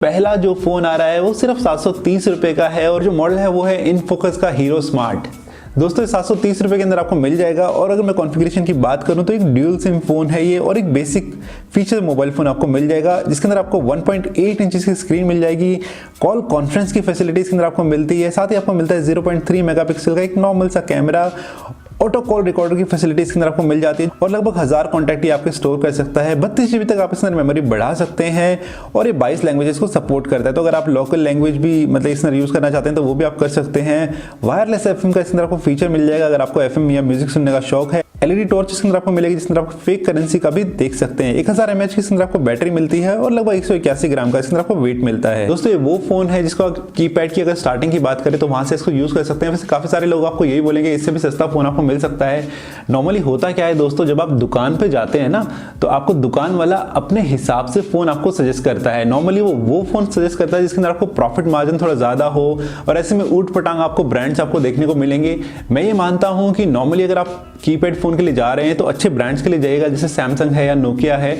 पहला जो फोन आ रहा है वो सिर्फ 730 रुपए का है और जो मॉडल है वो है इनफोकस का हीरो स्मार्ट। दोस्तों 730 रुपए के अंदर आपको मिल जाएगा। और अगर मैं कॉन्फ़िगरेशन की बात करूं तो एक ड्यूल सिम फोन है ये और एक बेसिक फीचर मोबाइल फोन आपको मिल जाएगा, जिसके अंदर आपको 1.8 इंच की स्क्रीन मिल जाएगी। कॉल कॉन्फ्रेंस की फैसिलिटी इसके अंदर आपको मिलती है। साथ ही आपको मिलता है 0.3 मेगापिक्सल का एक नॉर्मल सा कैमरा। ऑटो कॉल रिकॉर्डर की फैसिलिटी इसके अंदर आपको मिल जाती है और लगभग 1000 कॉन्टैक्ट ही आपके स्टोर कर सकता है। 32 GB तक आप इसके अंदर मेमोरी बढ़ा सकते हैं और ये 22 लैंग्वेजेस को सपोर्ट करता है। तो अगर आप लोकल लैंग्वेज भी मतलब इसके अंदर यूज करना चाहते हैं तो वो भी आप कर सकते हैं। वायरलेस FM का इसके अंदर आपको फीचर मिल जाएगा अगर आपको FM या म्यूजिक सुनने का शौक है। LED टॉर्च इसके अंदर आपको मिलेगी जिसके अंदर आप फेक करेंसी का भी देख सकते हैं। 1000 mAh की इसके अंदर आपको बैटरी मिलती है और लगभग 181 ग्राम का इसके अंदर आपको वेट मिलता है। दोस्तों ये वो फोन है जिसका कीपैड की अगर स्टार्टिंग की बात करें तो वहां से इसको यूज कर सकते हैं। वैसे काफी सारे लोग आपको यही बोलेंगे इससे भी सस्ता फोन आपको मिल सकता है। नॉर्मली होता क्या है दोस्तों, जब आप दुकान पे जाते हैं ना तो आपको दुकान वाला अपने हिसाब से फोन आपको सजेस्ट करता है। नॉर्मली वो फोन सजेस्ट करता है जिसके अंदर आपको प्रॉफिट मार्जिन थोड़ा ज्यादा हो और ऐसे में ऊट पटांग आपको ब्रांड्स आपको देखने को मिलेंगे। मैं ये मानता हूं कि नॉर्मली अगर आप कीपैड फोन के लिए जा रहे हैं तो अच्छे ब्रांड्स के लिए जाइएगा, जैसे सैमसंग है या नोकिया है।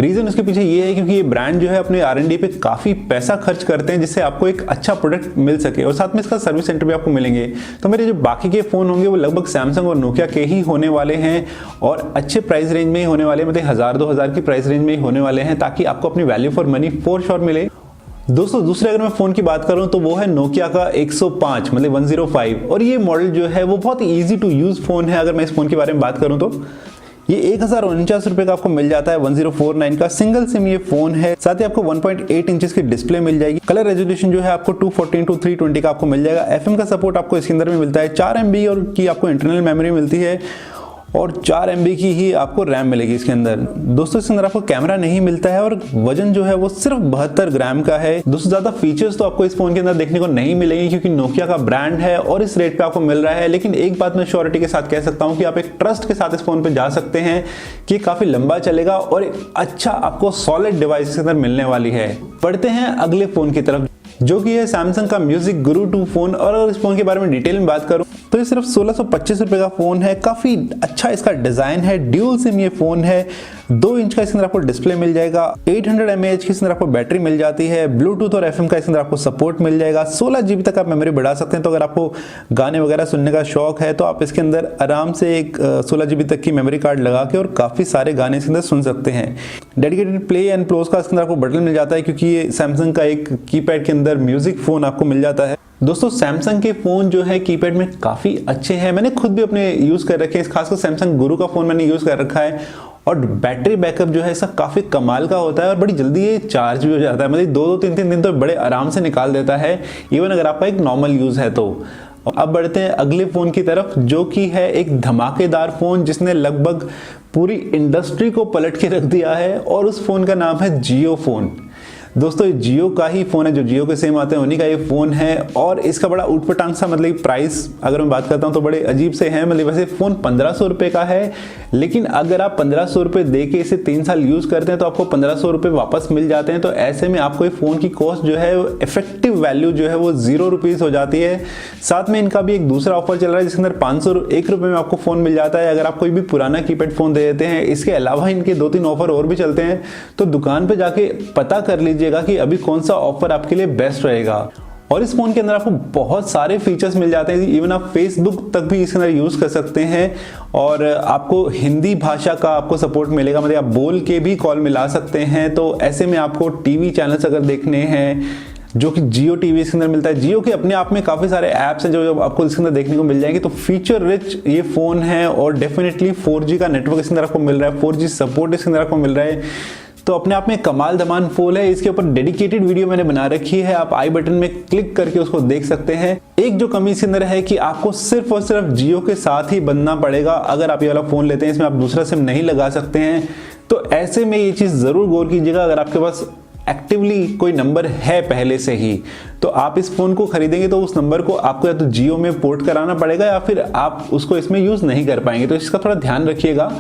रीजन उसके पीछे ये है क्योंकि ये ब्रांड जो है अपने R&D पे काफी पैसा खर्च करते हैं जिससे आपको एक अच्छा प्रोडक्ट मिल सके और साथ में इसका सर्विस सेंटर भी आपको मिलेंगे। तो मेरे जो बाकी के फोन होंगे वो लगभग सैमसंग और नोकिया के ही होने वाले हैं और अच्छे प्राइस रेंज में ही होने वाले हैं, मतलब 1000-2000 की प्राइस रेंज में ही होने वाले हैं, ताकि आपको अपनी value for money for sure मिले। दोस्तों दूसरे अगर मैं फोन की बात करूं तो वो है नोकिया का 105 मतलब 105 और ये मॉडल जो है वो बहुत इजी टू यूज फोन है। अगर मैं इस फोन के बारे में बात करूं तो ये 1049 रुपए का आपको मिल जाता है। 1049 का सिंगल सिम ये फोन है। साथ ही आपको 1.8 इंचेस की डिस्प्ले मिल जाएगी। कलर रेजोल्यूशन जो है आपको 214x320 का आपको मिल जाएगा। FM का सपोर्ट आपको इसके अंदर में मिलता है। 4 MB और की आपको इंटरनल मेमोरी मिलती है और 4 MB की ही आपको रैम मिलेगी इसके अंदर। दोस्तों इसके अंदर आपको कैमरा नहीं मिलता है और वजन जो है वो सिर्फ 72 ग्राम का है। दोस्तों ज्यादा फीचर्स तो आपको इस फोन के अंदर देखने को नहीं मिलेंगे क्योंकि नोकिया का ब्रांड है और इस रेट पे आपको मिल रहा है। लेकिन एक बात मैं श्योरिटी के साथ कह सकता हूं कि आप एक ट्रस्ट के साथ इस फोन पे जा सकते हैं कि काफी लंबा चलेगा और एक अच्छा आपको सॉलिड डिवाइस के अंदर मिलने वाली है। बढ़ते हैं अगले फोन की तरफ जो कि है सैमसंग का म्यूजिक गुरु 2 फोन। और अगर इस फोन के बारे में डिटेल में बात करूं तो ये सिर्फ 1625 रुपए का फोन है। काफी अच्छा इसका डिजाइन है। ड्यूल सिम ये फोन है। 2 इंच का इसके अंदर आपको डिस्प्ले मिल जाएगा। 800 mAh की इसके अंदर आपको बैटरी मिल जाती है। ब्लूटूथ और FM का इसके अंदर आपको सपोर्ट मिल जाएगा। 16 GB तक आप मेमोरी बढ़ा सकते हैं। तो अगर आपको गाने वगैरह सुनने का शौक है तो आप इसके अंदर आराम से एक 16 GB तक की मेमोरी कार्ड लगा के और काफी सारे गाने इसके अंदर सुन सकते हैं। डेडिकेटेड प्ले एंड प्रोज का इसके अंदर आपको बटन मिल जाता है क्योंकि ये सैमसंग का एक कीपैड के अंदर म्यूजिक फोन आपको मिल जाता है। दोस्तों सैमसंग के फोन जो है कीपैड में काफी अच्छे हैं। मैंने खुद भी अपने यूज कर रखे हैं, खासकर सैमसंग गुरु का फोन मैंने यूज कर रखा है और बैटरी बैकअप जो है इसका काफी कमाल का होता है और बड़ी जल्दी ये चार्ज भी हो जाता है। मतलब 2-3 दिन तो बड़े आराम से निकाल देता है, इवन अगर आपका एक नॉर्मल यूज है तो। अब बढ़ते हैं अगले फोन की तरफ जो कि है एक धमाकेदार फोन जिसने लगभग पूरी इंडस्ट्री को पलट के रख दिया है और उस फोन का नाम है जियो फोन। दोस्तों जियो का ही फोन है, जो जियो के सेम आते हैं उन्हीं का ये फोन है और इसका बड़ा उठपटांग सा मतलब प्राइस अगर मैं बात करता हूं तो बड़े अजीब से हैं। मतलब वैसे फोन 1500 रुपए का है, लेकिन अगर आप 1500 रुपए दे के इसे 3 साल यूज करते हैं तो आपको 1500 रुपए वापस मिल जाते हैं। तो ऐसे में आपको ये फोन की कॉस्ट जो है इफेक्टिव वैल्यू जो है वो 0 रुपीज हो जाती है। साथ में इनका भी एक दूसरा ऑफर चल रहा है जिसके अंदर 501 रुपए में आपको फोन मिल जाता है अगर आप कोई भी पुराना कीपैड फोन दे देते हैं। इसके अलावा इनके 2-3 ऑफर और भी चलते हैं, तो दुकान पे जाके पता कर लीजिए कि अभी कौन सा ऑफर आपके लिए बेस्ट रहेगा। और इस फोन के अंदर आपको बहुत सारे फीचर्स मिल जाते हैं। इवन आप फेसबुक तक भी इसके अंदर यूज कर सकते हैं और आपको हिंदी भाषा का आपको सपोर्ट मिलेगा, मतलब आप बोल के भी कॉल मिला सकते हैं। तो ऐसे में आपको टीवी चैनल्स अगर देखने हैं जो कि जियो टीवी इसके अंदर मिलता है। जियो के अपने आप में काफी सारे ऐप्स हैं जो आपको इसके अंदर देखने को मिल जाएंगे। तो फीचर रिच ये फोन है और डेफिनेटली 4G का नेटवर्क इसके अंदर आपको मिल रहा है। 4G सपोर्ट इसके अंदर आपको मिल रहा है। तो अपने आप में कमाल धमाल फोन है। इसके ऊपर डेडिकेटेड वीडियो मैंने बना रखी है, आप आई बटन में क्लिक करके उसको देख सकते हैं। एक जो कमी इसके अंदर है कि आपको सिर्फ और सिर्फ जियो के साथ ही बनना पड़ेगा। अगर आप ये वाला फोन लेते हैं इसमें आप दूसरा सिम नहीं लगा सकते हैं। तो ऐसे में ये चीज जरूर गौर कीजिएगा। अगर आपके पास एक्टिवली कोई नंबर है पहले से ही तो आप इस फोन को खरीदेंगे तो उस नंबर को आपको या तो जियो में पोर्ट कराना पड़ेगा या फिर आप उसको इसमें यूज नहीं कर पाएंगे। तो इसका थोड़ा ध्यान रखिएगा।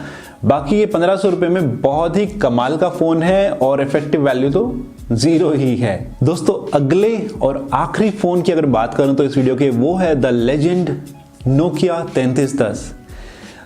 बाकी ये 1500 रुपए में बहुत ही कमाल का फोन है और इफेक्टिव वैल्यू तो 0 ही है। दोस्तों अगले और आखिरी फोन की अगर बात करूं तो इस वीडियो के वो है द लेजेंड नोकिया 3310।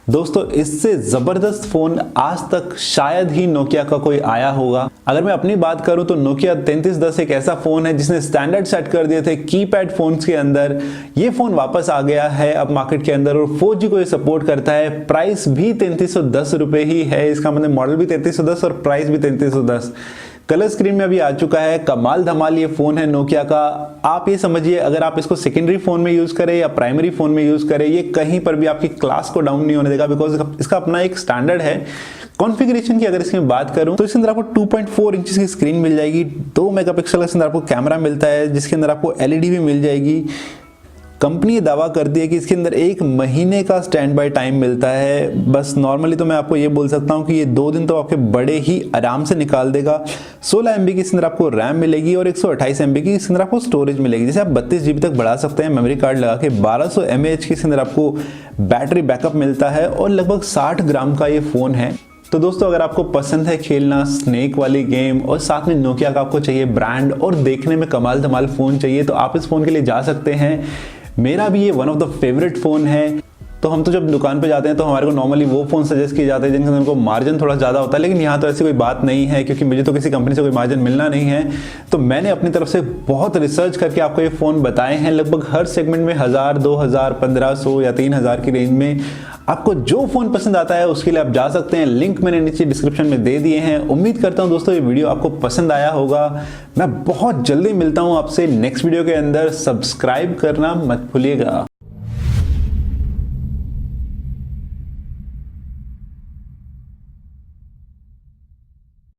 दोस्तों इससे जबरदस्त फोन आज तक शायद ही नोकिया का कोई आया होगा। अगर मैं अपनी बात करूं तो नोकिया 3310 एक ऐसा फोन है जिसने स्टैंडर्ड सेट कर दिए थे कीपैड फोन्स के अंदर। ये फोन वापस आ गया है अब मार्केट के अंदर और 4G को ये सपोर्ट करता है। प्राइस भी 3310 रुपए ही है, इसका मतलब मॉडल भी 3310 और प्राइस भी 3310। कलर स्क्रीन में अभी आ चुका है। कमाल धमाल ये फोन है नोकिया का। आप ये समझिए अगर आप इसको सेकेंडरी फोन में यूज करें या प्राइमरी फोन में यूज करें, ये कहीं पर भी आपकी क्लास को डाउन नहीं होने देगा, बिकॉज इसका अपना एक स्टैंडर्ड है। कॉन्फ़िगरेशन की अगर इसकी बात करूं तो इसके अंदर आपको 2.4 इंच की स्क्रीन मिल जाएगी, 2 मेगापिक्सल का इसके अंदर आपको कैमरा मिलता है, जिसके अंदर आपको LED भी मिल जाएगी। कंपनी ये दावा करती है कि इसके अंदर 1 महीने का स्टैंड बाय टाइम मिलता है। बस नॉर्मली तो मैं आपको ये बोल सकता हूँ कि ये 2 दिन तो आपके बड़े ही आराम से निकाल देगा। 16 MB की इसके अंदर आपको रैम मिलेगी और 128 MB की इसके अंदर आपको स्टोरेज मिलेगी। जैसे आप 32 GB तक बढ़ा सकते हैं मेमोरी कार्ड लगा के। 1200 mAh की इसके अंदर आपको बैटरी बैकअप मिलता है और लगभग 60 ग्राम का ये फोन है। तो दोस्तों अगर आपको पसंद है खेलना स्नेक वाली गेम और साथ में नोकिया का आपको चाहिए ब्रांड और देखने में कमाल धमाल फोन चाहिए, तो आप इस फोन के लिए जा सकते हैं। मेरा भी ये one of the favourite phone है। तो हम तो जब दुकान पे जाते हैं तो हमारे को नॉर्मली वो फोन सजेस्ट किए जाते हैं जिनके अंदर मार्जिन थोड़ा ज़्यादा होता है, लेकिन यहाँ तो ऐसी कोई बात नहीं है क्योंकि मुझे तो किसी कंपनी से कोई मार्जिन मिलना नहीं है। तो मैंने अपनी तरफ से बहुत रिसर्च करके आपको ये फ़ोन बताए हैं। लगभग हर सेगमेंट में 1000, 2000, 1500 या 3000 की रेंज में आपको जो फोन पसंद आता है उसके लिए आप जा सकते हैं। लिंक मैंने नीचे डिस्क्रिप्शन में दे दिए हैं। उम्मीद करता हूं दोस्तों ये वीडियो आपको पसंद आया होगा। मैं बहुत जल्दी मिलता हूं आपसे नेक्स्ट वीडियो के अंदर। सब्सक्राइब करना मत भूलिएगा।